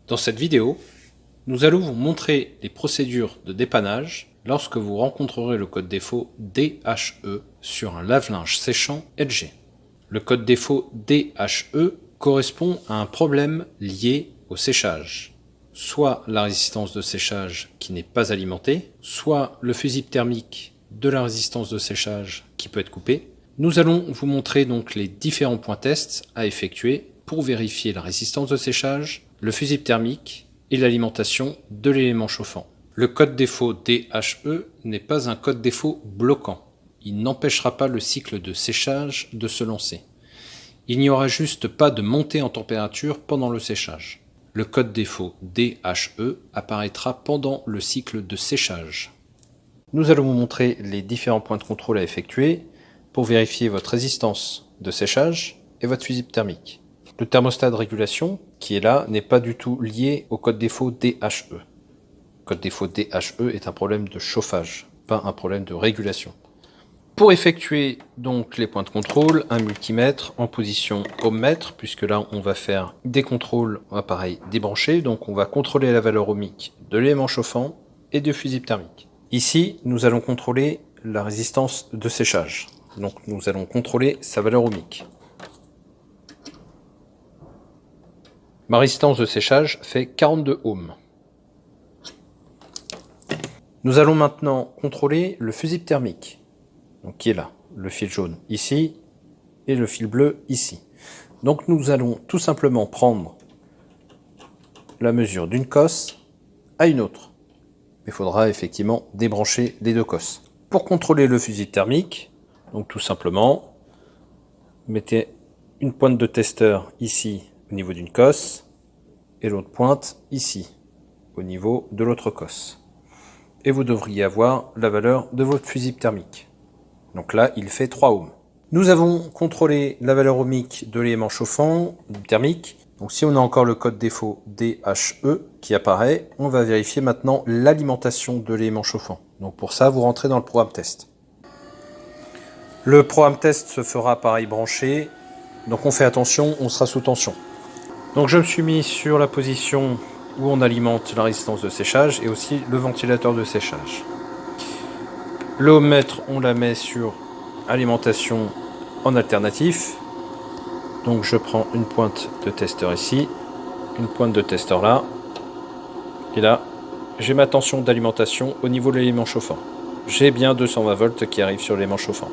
Dans cette vidéo, nous allons vous montrer les procédures de dépannage lorsque vous rencontrerez le code défaut DHE sur un lave-linge séchant LG. Le code défaut DHE correspond à un problème lié au séchage. Soit la résistance de séchage qui n'est pas alimentée, soit le fusible thermique de la résistance de séchage qui peut être coupé. Nous allons vous montrer donc les différents points tests à effectuer pour vérifier la résistance de séchage, le fusible thermique et l'alimentation de l'élément chauffant. Le code défaut DHE n'est pas un code défaut bloquant. Il n'empêchera pas le cycle de séchage de se lancer. Il n'y aura juste pas de montée en température pendant le séchage. Le code défaut DHE apparaîtra pendant le cycle de séchage. Nous allons vous montrer les différents points de contrôle à effectuer pour vérifier votre résistance de séchage et votre fusible thermique. Le thermostat de régulation qui est là n'est pas du tout lié au code défaut DHE. Le code défaut DHE est un problème de chauffage, pas un problème de régulation. Pour effectuer donc les points de contrôle, un multimètre en position ohmmètre, puisque là on va faire des contrôles appareil débranché, donc on va contrôler la valeur ohmique de l'élément chauffant et du fusible thermique. Ici, nous allons contrôler la résistance de séchage, donc nous allons contrôler sa valeur ohmique. Ma résistance de séchage fait 42 ohms. Nous allons maintenant contrôler le fusible thermique, donc qui est là, le fil jaune ici et le fil bleu ici. Donc nous allons tout simplement prendre la mesure d'une cosse à une autre. Il faudra effectivement débrancher les deux cosses. Pour contrôler le fusible thermique, donc tout simplement, mettez une pointe de testeur ici au niveau d'une cosse et l'autre pointe ici au niveau de l'autre cosse. Et vous devriez avoir la valeur de votre fusible thermique. Donc là, il fait 3 ohms. Nous avons contrôlé la valeur ohmique de l'élément chauffant, thermique. Donc si on a encore le code défaut DHE qui apparaît, on va vérifier maintenant l'alimentation de l'élément chauffant. Donc pour ça, vous rentrez dans le programme test. Le programme test se fera pareil branché. Donc on fait attention, on sera sous tension. Donc je me suis mis sur la position où on alimente la résistance de séchage et aussi le ventilateur de séchage. Le ohmmètre, on la met sur alimentation en alternatif. Donc je prends une pointe de testeur ici, une pointe de testeur là. Et là, j'ai ma tension d'alimentation au niveau de l'élément chauffant. J'ai bien 220 volts qui arrivent sur l'élément chauffant.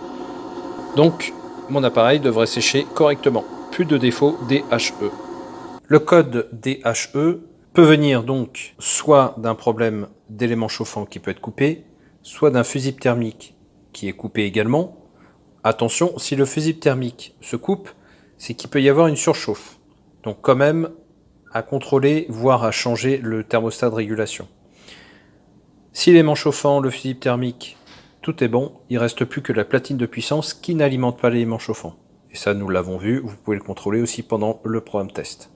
Donc mon appareil devrait sécher correctement. Plus de défaut DHE. Le code DHE peut venir donc soit d'un problème d'élément chauffant qui peut être coupé, soit d'un fusible thermique qui est coupé également. Attention, si le fusible thermique se coupe, c'est qu'il peut y avoir une surchauffe. Donc quand même à contrôler, voire à changer le thermostat de régulation. Si l'élément chauffant, le fusible thermique, tout est bon, il ne reste plus que la platine de puissance qui n'alimente pas l'élément chauffant. Et ça, nous l'avons vu, vous pouvez le contrôler aussi pendant le programme test.